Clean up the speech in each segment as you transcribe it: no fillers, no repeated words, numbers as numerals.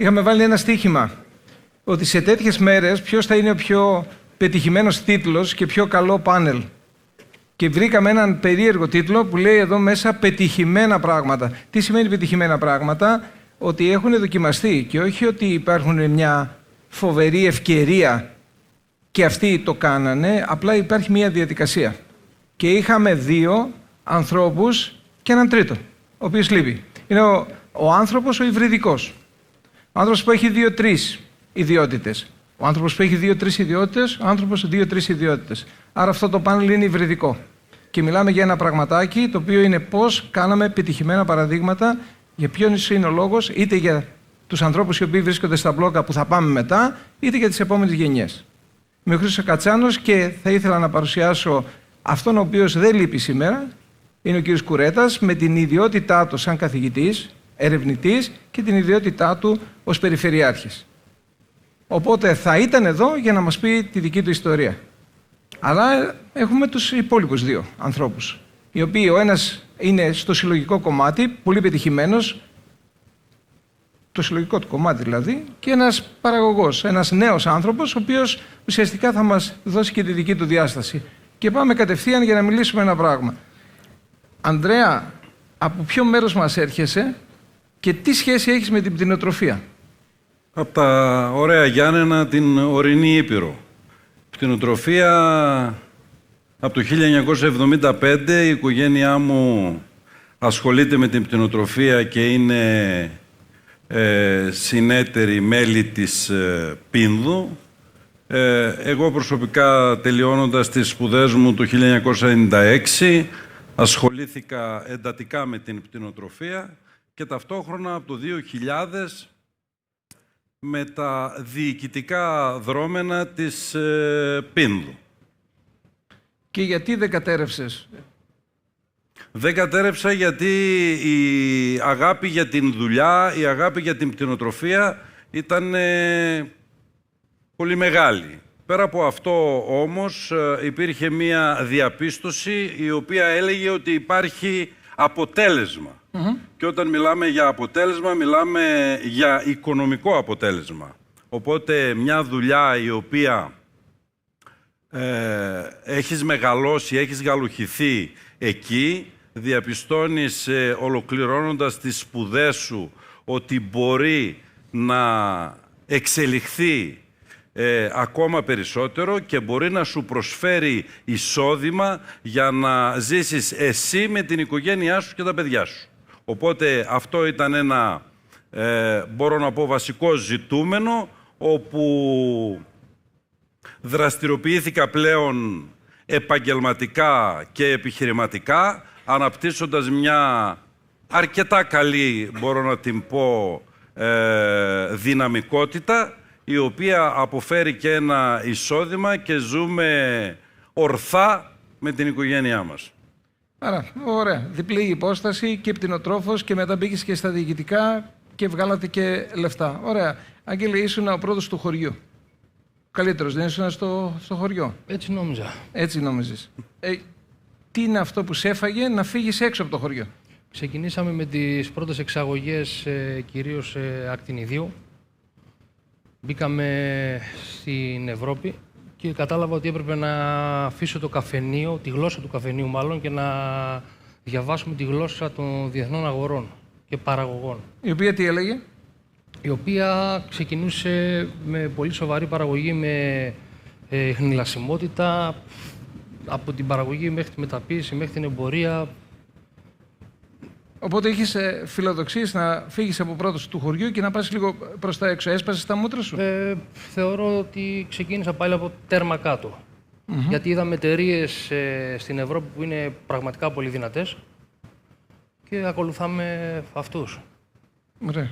είχαμε βάλει ένα στοίχημα ότι σε τέτοιες μέρες ποιος θα είναι ο πιο πετυχημένος τίτλος και πιο καλό πάνελ. Και βρήκαμε έναν περίεργο τίτλο που λέει εδώ μέσα πετυχημένα πράγματα. Τι σημαίνει πετυχημένα πράγματα? Ότι έχουν δοκιμαστεί και όχι ότι υπάρχουν μια φοβερή ευκαιρία και αυτοί το κάνανε, απλά υπάρχει μια διαδικασία. Και είχαμε 2 ανθρώπους και έναν τρίτο, ο οποίος λείπει. Είναι ο άνθρωπος ο υβριδικός. Ο άνθρωπος που έχει 2-3 ιδιότητες. Ο άνθρωπος που έχει 2-3 ιδιότητες, ο άνθρωπος 2-3 ιδιότητες. Άρα αυτό το πάνελ είναι υβριδικό. Και μιλάμε για ένα πραγματάκι το οποίο είναι πώς κάναμε πετυχημένα παραδείγματα, για ποιος είναι ο λόγος, είτε για τους ανθρώπους οι οποίοι βρίσκονται στα μπλόκα που θα πάμε μετά, είτε για τις επόμενες γενιές. Είμαι ο Χρήστος Κατσάνος και θα ήθελα να παρουσιάσω αυτόν ο οποίος δεν λείπει σήμερα. Είναι ο κ. Κουρέτας, με την ιδιότητά του σαν καθηγητής, ερευνητής και την ιδιότητά του ως περιφερειάρχης. Οπότε θα ήταν εδώ για να μας πει τη δική του ιστορία. Αλλά έχουμε τους υπόλοιπους 2 ανθρώπους, οι οποίοι ο ένας είναι στο συλλογικό κομμάτι, πολύ πετυχημένος, το συλλογικό του κομμάτι δηλαδή, και ένας παραγωγός, ένας νέος άνθρωπος, ο οποίος ουσιαστικά θα μας δώσει και τη δική του διάσταση. Και πάμε κατευθείαν για να μιλήσουμε ένα πράγμα. Ανδρέα, από ποιο μέρος μας έρχεσαι και τι σχέση έχεις με την πτηνοτροφία? Από τα ωραία Γιάννενα, την ορεινή Ήπειρο. Πτηνοτροφία, από το 1975 η οικογένειά μου ασχολείται με την πτηνοτροφία και είναι συνέτεροι μέλη της Πίνδου. Εγώ προσωπικά, τελειώνοντας τις σπουδές μου το 1996, ασχολήθηκα εντατικά με την πτηνοτροφία και ταυτόχρονα από το 2000 με τα διοικητικά δρόμενα της Πίνδου. Και γιατί δεν κατέρευσες? Δεν κατέρευσα γιατί η αγάπη για την δουλειά, η αγάπη για την πτηνοτροφία ήταν πολύ μεγάλη. Πέρα από αυτό όμως υπήρχε μία διαπίστωση η οποία έλεγε ότι υπάρχει αποτέλεσμα. Και όταν μιλάμε για αποτέλεσμα, μιλάμε για οικονομικό αποτέλεσμα. Οπότε μια δουλειά η οποία έχεις μεγαλώσει, έχεις γαλουχηθεί εκεί, διαπιστώνεις ολοκληρώνοντας τις σπουδές σου ότι μπορεί να εξελιχθεί ακόμα περισσότερο και μπορεί να σου προσφέρει εισόδημα για να ζήσεις εσύ με την οικογένειά σου και τα παιδιά σου. Οπότε αυτό ήταν ένα, μπορώ να πω, βασικό ζητούμενο, όπου δραστηριοποιήθηκα πλέον επαγγελματικά και επιχειρηματικά, αναπτύσσοντας μια αρκετά καλή, μπορώ να την πω, δυναμικότητα, η οποία αποφέρει και ένα εισόδημα και ζούμε ορθά με την οικογένειά μας. Άρα, ωραία. Διπλή υπόσταση και πτηνοτρόφος και μετά μπήκες και στα διοικητικά και βγάλατε και λεφτά. Ωραία. Άγγελε, ήσουν ο πρώτος του χωριού. Καλύτερος, δεν ήσουν στο χωριό? Έτσι νόμιζα. Έτσι νόμιζες. Τι είναι αυτό που σε έφαγε να φύγεις έξω από το χωριό? Ξεκινήσαμε με τις πρώτες εξαγωγές κυρίως ακτινιδίου. Μπήκαμε στην Ευρώπη και κατάλαβα ότι έπρεπε να αφήσω το καφενείο, τη γλώσσα του καφενείου μάλλον, και να διαβάσουμε τη γλώσσα των διεθνών αγορών και παραγωγών. Η οποία τι έλεγε? Η οποία ξεκινούσε με πολύ σοβαρή παραγωγή, με χνηλασιμότητα, από την παραγωγή μέχρι τη μεταποίηση, μέχρι την εμπορία. Οπότε είχες φιλοδοξίες να φύγεις από πρώτος του χωριού και να πας λίγο προς τα έξω. Έσπασες τα μούτρα σου? Θεωρώ ότι ξεκίνησα πάλι από τέρμα κάτω. Γιατί είδαμε εταιρείες στην Ευρώπη που είναι πραγματικά πολύ δυνατές και ακολουθάμε αυτούς. Ωραία.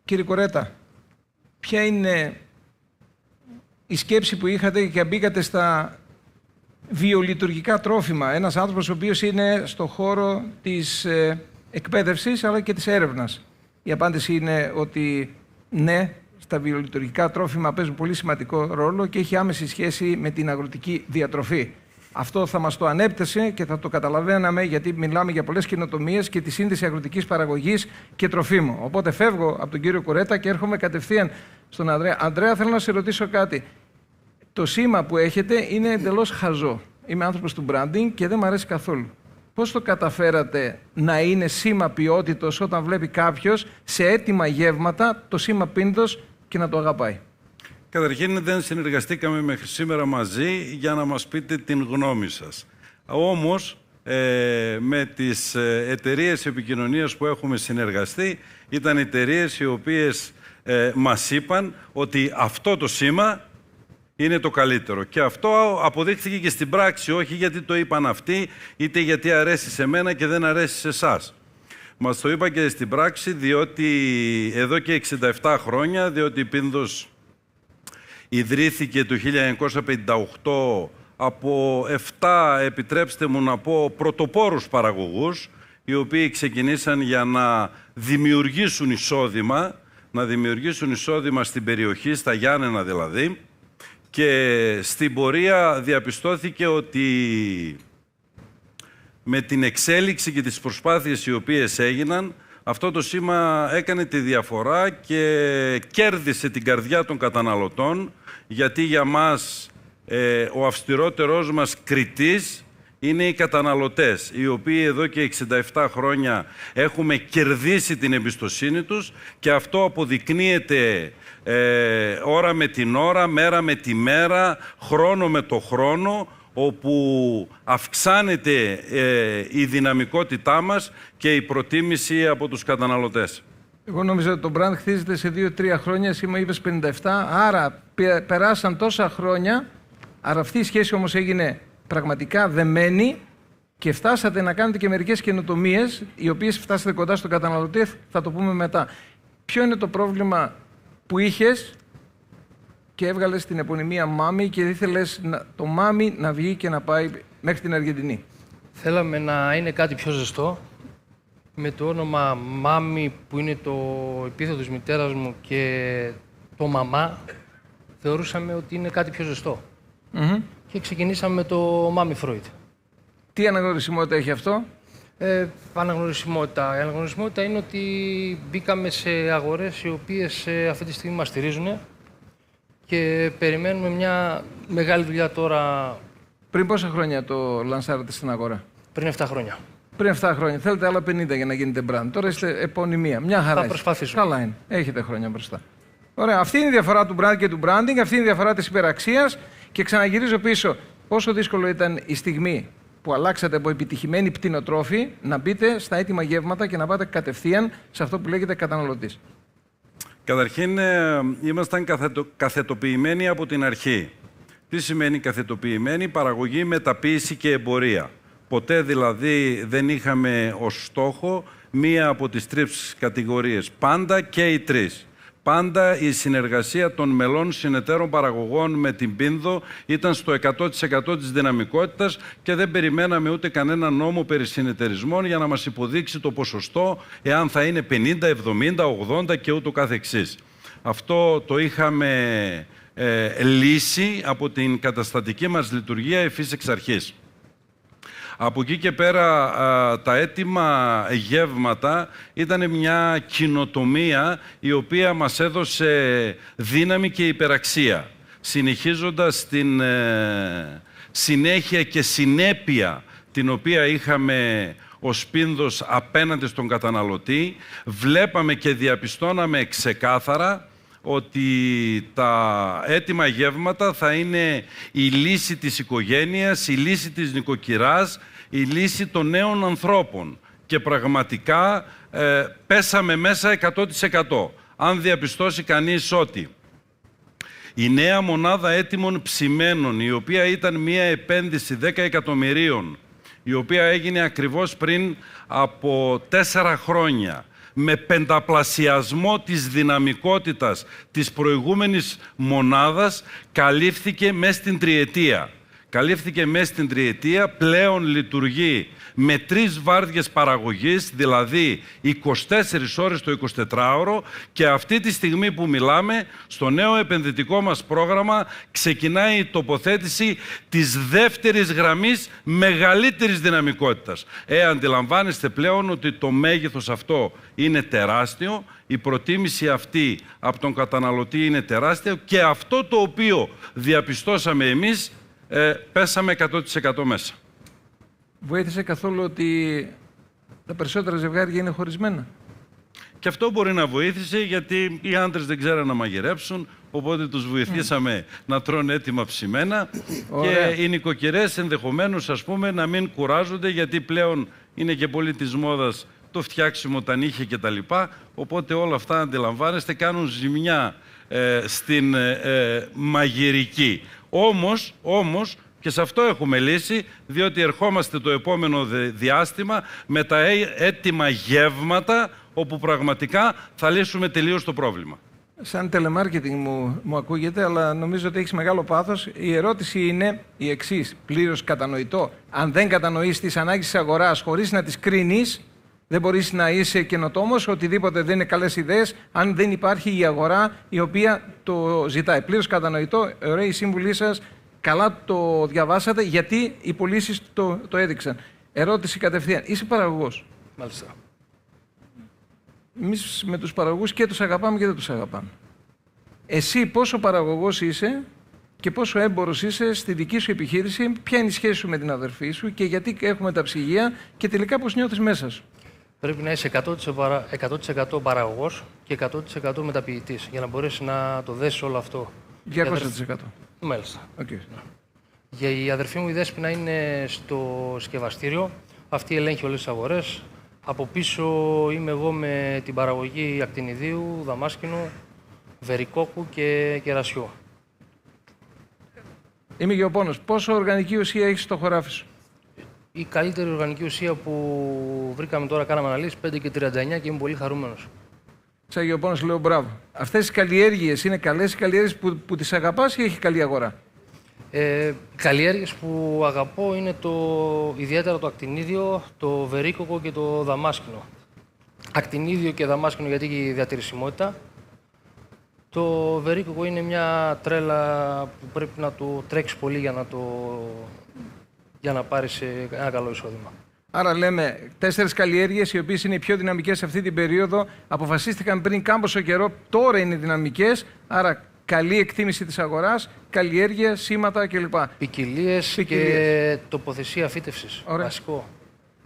Κύριε Κορέτα, ποια είναι η σκέψη που είχατε και μπήκατε στα βιολειτουργικά τρόφιμα? Ένας άνθρωπος ο οποίος είναι στο χώρο της εκπαίδευσης αλλά και της έρευνας. Η απάντηση είναι ότι ναι, στα βιολειτουργικά τρόφιμα παίζουν πολύ σημαντικό ρόλο και έχει άμεση σχέση με την αγροτική διατροφή. Αυτό θα μας το ανέπτυσε και θα το καταλαβαίναμε, γιατί μιλάμε για πολλές καινοτομίες και τη σύνδεση αγροτικής παραγωγής και τροφίμων. Οπότε φεύγω από τον κύριο Κουρέτα και έρχομαι κατευθείαν στον Ανδρέα. Ανδρέα, θέλω να σε ρωτήσω κάτι. Το σήμα που έχετε είναι εντελώς χαζό. Είμαι άνθρωπος του branding και δεν μου αρέσει καθόλου. Πώς το καταφέρατε να είναι σήμα ποιότητος όταν βλέπει κάποιος σε έτοιμα γεύματα το σήμα Πίνδος και να το αγαπάει? Καταρχήν δεν συνεργαστήκαμε μέχρι σήμερα μαζί για να μας πείτε την γνώμη σας. Όμως με τις εταιρείες επικοινωνίας που έχουμε συνεργαστεί ήταν εταιρείες οι οποίες μας είπαν ότι αυτό το σήμα είναι το καλύτερο. Και αυτό αποδείχθηκε και στην πράξη, όχι γιατί το είπαν αυτοί, είτε γιατί αρέσει σε μένα και δεν αρέσει σε εσάς. Μας το είπα και στην πράξη, διότι εδώ και 67 χρόνια, διότι η Πίνδος ιδρύθηκε το 1958 από 7, επιτρέψτε μου να πω, πρωτοπόρους παραγωγούς, οι οποίοι ξεκινήσαν για να δημιουργήσουν εισόδημα, στην περιοχή, στα Γιάννενα δηλαδή, και στην πορεία διαπιστώθηκε ότι με την εξέλιξη και τις προσπάθειες οι οποίες έγιναν, αυτό το σήμα έκανε τη διαφορά και κέρδισε την καρδιά των καταναλωτών, γιατί για μας ο αυστηρότερός μας κριτής είναι οι καταναλωτές, οι οποίοι εδώ και 67 χρόνια έχουμε κερδίσει την εμπιστοσύνη τους και αυτό αποδεικνύεται ώρα με την ώρα, μέρα με τη μέρα, χρόνο με το χρόνο, όπου αυξάνεται η δυναμικότητά μας και η προτίμηση από τους καταναλωτές. Εγώ νομίζω ότι το brand χτίζεται σε 2-3 χρόνια, εσύ μου είπες 57, άρα περάσαν τόσα χρόνια, άρα αυτή η σχέση όμως έγινε πραγματικά δεμένη και φτάσατε να κάνετε και μερικές καινοτομίες, οι οποίες φτάσατε κοντά στον καταναλωτή, θα το πούμε μετά. Ποιο είναι το πρόβλημα που είχες και έβγαλες την επωνυμία Μάμι και ήθελες το Μάμι να βγει και να πάει μέχρι την Αργεντινή? Θέλαμε να είναι κάτι πιο ζεστό. Με το όνομα Μάμι, που είναι το επίθετο της μητέρας μου, και το Μαμά, θεωρούσαμε ότι είναι κάτι πιο ζεστό. Και ξεκινήσαμε με το Μάμι Φρόιτ. Τι αναγνωρισιμότητα έχει αυτό? Αναγνωρισιμότητα. Η αναγνωρισιμότητα είναι ότι μπήκαμε σε αγορές οι οποίες αυτή τη στιγμή μας στηρίζουν και περιμένουμε μια μεγάλη δουλειά τώρα. Πριν πόσα χρόνια το λανσάρατε στην αγορά? Πριν 7 χρόνια. Πριν 7 χρόνια. Θέλετε άλλα 50 για να γίνετε brand. Τώρα είστε επωνυμία. Μια χαρά. Θα προσπαθήσω. Καλά είναι. Έχετε χρόνια μπροστά. Ωραία. Αυτή είναι η διαφορά του brand και του branding. Αυτή είναι η διαφορά της υπεραξίας. Και ξαναγυρίζω πίσω. Πόσο δύσκολο ήταν η στιγμή που αλλάξατε από επιτυχημένη πτηνοτρόφη να μπείτε στα έτοιμα γεύματα και να πάτε κατευθείαν σε αυτό που λέγεται καταναλωτής? Καταρχήν, ήμασταν καθετοποιημένοι από την αρχή. Τι σημαίνει καθετοποιημένη? Παραγωγή, μεταποίηση και εμπορία. Ποτέ δηλαδή δεν είχαμε ως στόχο μία από τις 3 κατηγορίες. Πάντα και οι 3. Πάντα η συνεργασία των μελών συνεταίρων παραγωγών με την Πίνδο ήταν στο 100% της δυναμικότητας και δεν περιμέναμε ούτε κανένα νόμο περί συνεταιρισμών για να μας υποδείξει το ποσοστό, εάν θα είναι 50, 70, 80 και ούτω καθεξής. Αυτό το είχαμε λύσει από την καταστατική μας λειτουργία ευθύς εξ αρχής. Από εκεί και πέρα τα έτοιμα γεύματα ήταν μια καινοτομία η οποία μας έδωσε δύναμη και υπεραξία, συνεχίζοντας την συνέχεια και συνέπεια την οποία είχαμε ως Πίνδος απέναντι στον καταναλωτή. Βλέπαμε και διαπιστώναμε ξεκάθαρα ότι τα έτοιμα γεύματα θα είναι η λύση της οικογένειας, η λύση της νοικοκυράς, η λύση των νέων ανθρώπων. Και πραγματικά πέσαμε μέσα 100%. Αν διαπιστώσει κανείς ότι η νέα μονάδα έτοιμων ψημένων, η οποία ήταν μια επένδυση 10 εκατομμυρίων, η οποία έγινε ακριβώς πριν από 4 χρόνια, με πενταπλασιασμό της δυναμικότητας της προηγούμενης μονάδας, καλύφθηκε μέσα στην τριετία. καλύφθηκε μέσα στην τριετία, πλέον λειτουργεί με 3 βάρδιες παραγωγής, δηλαδή 24 ώρες το 24ωρο, και αυτή τη στιγμή που μιλάμε, στο νέο επενδυτικό μας πρόγραμμα ξεκινάει η τοποθέτηση της δεύτερης γραμμής μεγαλύτερης δυναμικότητας. Αντιλαμβάνεστε πλέον ότι το μέγεθος αυτό είναι τεράστιο, η προτίμηση αυτή από τον καταναλωτή είναι τεράστια, και αυτό το οποίο διαπιστώσαμε εμείς, πέσαμε 100% μέσα. Βοήθησε καθόλου ότι τα περισσότερα ζευγάρια είναι χωρισμένα? Και αυτό μπορεί να βοήθησε, γιατί οι άντρες δεν ξέραν να μαγειρέψουν, οπότε τους βοηθήσαμε να τρώνε έτοιμα ψημένα. Και οι νοικοκυρές ενδεχομένως, ας πούμε, να μην κουράζονται, γιατί πλέον είναι και πολύ της μόδας το φτιάξιμο, τα νύχια κτλ. Οπότε όλα αυτά, αντιλαμβάνεστε, κάνουν ζημιά στην μαγειρική. Όμως, και σε αυτό έχουμε λύση, διότι ερχόμαστε το επόμενο διάστημα με τα έτοιμα γεύματα, όπου πραγματικά θα λύσουμε τελείως το πρόβλημα. Σαν telemarketing μου ακούγεται, αλλά νομίζω ότι έχεις μεγάλο πάθος. Η ερώτηση είναι η εξής, πλήρως κατανοητό. Αν δεν κατανοείς τις ανάγκες της αγοράς χωρίς να τις κρίνεις, δεν μπορείς να είσαι καινοτόμος, οτιδήποτε δεν είναι καλές ιδέες, αν δεν υπάρχει η αγορά η οποία το ζητάει. Πλήρως κατανοητό, ωραία η σύμβουλή σας, καλά το διαβάσατε, γιατί οι πωλήσεις το έδειξαν. Ερώτηση κατευθείαν, είσαι παραγωγός? Μάλιστα. Εμείς με τους παραγωγούς και τους αγαπάμε και δεν τους αγαπάμε. Εσύ πόσο παραγωγός είσαι και πόσο έμπορος είσαι στη δική σου επιχείρηση, ποια είναι η σχέση σου με την αδερφή σου και γιατί έχουμε τα ψυγεία και τελικά πώς νιώθεις μέσα σου? Πρέπει να είσαι 100% παραγωγός και 100% μεταποιητής, για να μπορέσεις να το δέσεις όλο αυτό. 200%. Μάλιστα. Okay. Για η αδερφή μου η Δέσποινα είναι στο σκευαστήριο. Αυτή ελέγχει όλες τις αγορές. Από πίσω είμαι εγώ με την παραγωγή ακτινιδίου, δαμάσκηνου, βερικόκου και κερασιού. Είμαι γεωπόνος. Πόσο οργανική ουσία έχεις στο χωράφι σου? Η καλύτερη οργανική ουσία που βρήκαμε τώρα, κάναμε αναλύσεις, 5 και 39, και είμαι πολύ χαρούμενος. Σαν γεωπόνος λέω μπράβο. Αυτές οι καλλιέργειες είναι καλές οι καλλιέργειες που τις αγαπάς ή έχει καλή αγορά? Καλλιέργειες που αγαπώ είναι ιδιαίτερα το ακτινίδιο, το βερίκοκο και το δαμάσκηνο. Ακτινίδιο και δαμάσκηνο γιατί έχει διατηρησιμότητα. Το βερίκοκο είναι μια τρέλα που πρέπει να το τρέξεις πολύ για να πάρεις ένα καλό εισόδημα. Άρα λέμε 4 καλλιέργειες οι οποίες είναι οι πιο δυναμικές αυτή την περίοδο, αποφασίστηκαν πριν κάμποσο καιρό, τώρα είναι δυναμικές, άρα καλή εκτίμηση της αγοράς, καλλιέργεια, σήματα κλπ. Ποικιλίες και τοποθεσία φύτευσης. Βασικό.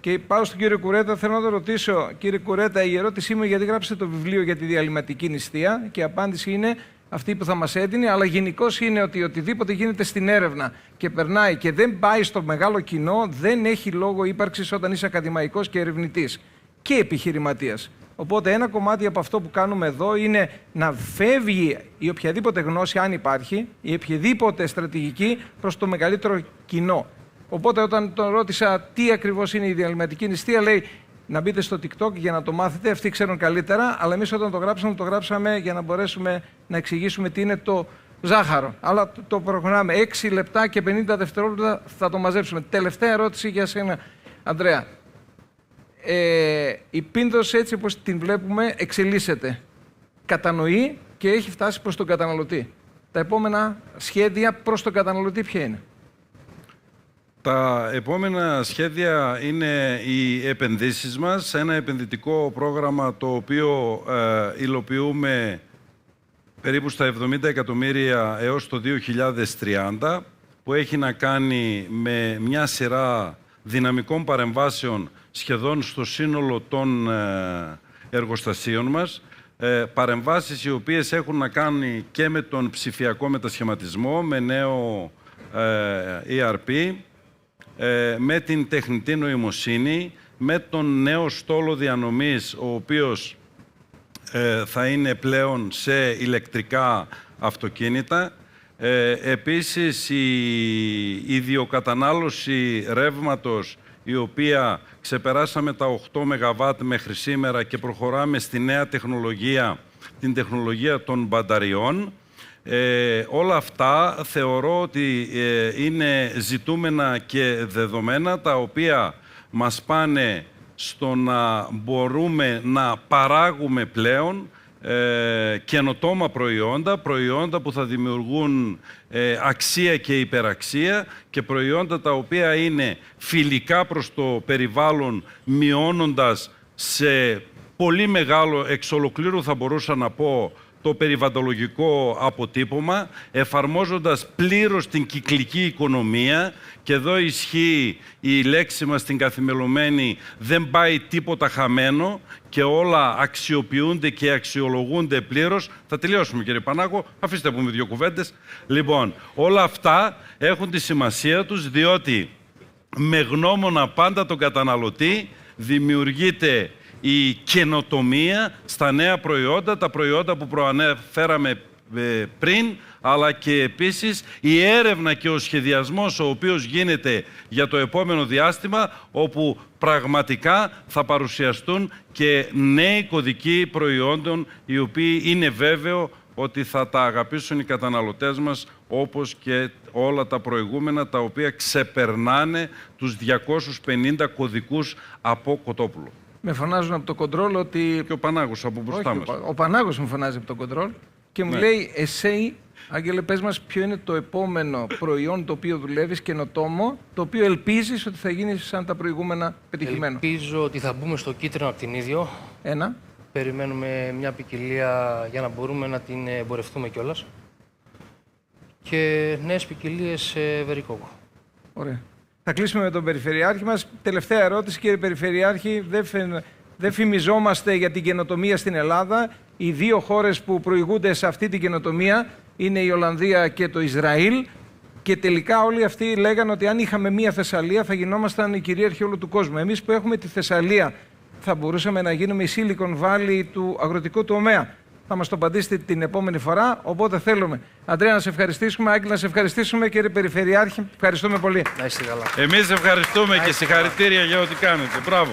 Και πάω στον κύριο Κουρέτα, θέλω να το ρωτήσω, κύριε Κουρέτα, η ερώτησή μου γιατί γράψετε το βιβλίο για τη διαλυματική νηστεία και η απάντηση είναι αυτή που θα μας έδινε, αλλά γενικώς είναι ότι οτιδήποτε γίνεται στην έρευνα και περνάει και δεν πάει στο μεγάλο κοινό, δεν έχει λόγο ύπαρξης όταν είσαι ακαδημαϊκός και ερευνητής και επιχειρηματίας. Οπότε ένα κομμάτι από αυτό που κάνουμε εδώ είναι να φεύγει η οποιαδήποτε γνώση, αν υπάρχει, η οποιαδήποτε στρατηγική προς το μεγαλύτερο κοινό. Οπότε όταν τον ρώτησα τι ακριβώς είναι η διαλυματική νηστεία, λέει να μπείτε στο TikTok για να το μάθετε, αυτοί ξέρουν καλύτερα, αλλά εμείς όταν το γράψαμε για να μπορέσουμε να εξηγήσουμε τι είναι το ζάχαρο. Αλλά το προχωράμε 6 λεπτά και 50 δευτερόλεπτα θα το μαζέψουμε. Τελευταία ερώτηση για σένα, Ανδρέα. Η Πίνδος έτσι όπως την βλέπουμε εξελίσσεται. Κατανοεί και έχει φτάσει προς τον καταναλωτή. Τα επόμενα σχέδια προς τον καταναλωτή ποια είναι? Τα επόμενα σχέδια είναι οι επενδύσεις μας, ένα επενδυτικό πρόγραμμα το οποίο υλοποιούμε περίπου στα 70 εκατομμύρια έως το 2030, που έχει να κάνει με μια σειρά δυναμικών παρεμβάσεων σχεδόν στο σύνολο των εργοστασίων μας. Παρεμβάσεις οι οποίες έχουν να κάνει και με τον ψηφιακό μετασχηματισμό, με νέο ERP, με την τεχνητή νοημοσύνη, με τον νέο στόλο διανομής, ο οποίος θα είναι πλέον σε ηλεκτρικά αυτοκίνητα. Επίσης, η ιδιοκατανάλωση ρεύματος, η οποία ξεπεράσαμε τα 8 ΜΒ μέχρι σήμερα και προχωράμε στη νέα τεχνολογία, την τεχνολογία των μπαταριών. Όλα αυτά θεωρώ ότι είναι ζητούμενα και δεδομένα, τα οποία μας πάνε στο να μπορούμε να παράγουμε πλέον καινοτόμα προϊόντα που θα δημιουργούν αξία και υπεραξία, και προϊόντα τα οποία είναι φιλικά προς το περιβάλλον, μειώνοντας σε πολύ μεγάλο, εξ ολοκλήρου θα μπορούσα να πω, το περιβαλλοντολογικό αποτύπωμα, εφαρμόζοντας πλήρως την κυκλική οικονομία, και εδώ ισχύει η λέξη μας στην καθημερινή, δεν πάει τίποτα χαμένο και όλα αξιοποιούνται και αξιολογούνται πλήρως. Θα τελειώσουμε, κύριε Πανάγο, αφήστε να πούμε 2 κουβέντες. Λοιπόν, όλα αυτά έχουν τη σημασία τους, διότι με γνώμονα πάντα τον καταναλωτή δημιουργείται η καινοτομία στα νέα προϊόντα, τα προϊόντα που προανέφεραμε πριν, αλλά και επίσης η έρευνα και ο σχεδιασμός ο οποίος γίνεται για το επόμενο διάστημα, όπου πραγματικά θα παρουσιαστούν και νέοι κωδικοί προϊόντων, οι οποίοι είναι βέβαιο ότι θα τα αγαπήσουν οι καταναλωτές μας, όπως και όλα τα προηγούμενα, τα οποία ξεπερνάνε τους 250 κωδικούς από Κοτόπουλο. Με φωνάζουν από το κοντρόλ ότι... Και ο Πανάγος από μπροστά μας. Ο Πανάγος με φωνάζει από το κοντρόλ και μου λέει, εσύ, Άγγελε, πες μας ποιο είναι το επόμενο προϊόν το οποίο δουλεύεις, καινοτόμο, το οποίο ελπίζεις ότι θα γίνει σαν τα προηγούμενα πετυχημένο. Ελπίζω ότι θα μπούμε στο κίτρινο από την ίδιο. Ένα. Περιμένουμε μια ποικιλία για να μπορούμε να την εμπορευτούμε κιόλας. Και νέες ποικιλίες σε βερικόκο. Ωραία. Θα κλείσουμε με τον Περιφερειάρχη μας. Τελευταία ερώτηση, κύριε Περιφερειάρχη. Δεν φημιζόμαστε για την καινοτομία στην Ελλάδα. Οι 2 χώρες που προηγούνται σε αυτή την καινοτομία είναι η Ολλανδία και το Ισραήλ. Και τελικά όλοι αυτοί λέγανε ότι αν είχαμε μία Θεσσαλία θα γινόμασταν οι κυρίαρχοι όλου του κόσμου. Εμείς που έχουμε τη Θεσσαλία θα μπορούσαμε να γίνουμε η Silicon Valley του αγροτικού τομέα. Θα μας το απαντήσετε την επόμενη φορά, οπότε θέλουμε. Αντρέα, να σε ευχαριστήσουμε. Άγγελε, να σε ευχαριστήσουμε. Κύριε Περιφερειάρχη, ευχαριστούμε πολύ. Να είστε καλά. Εμείς ευχαριστούμε και συγχαρητήρια για ό,τι κάνετε. Μπράβο.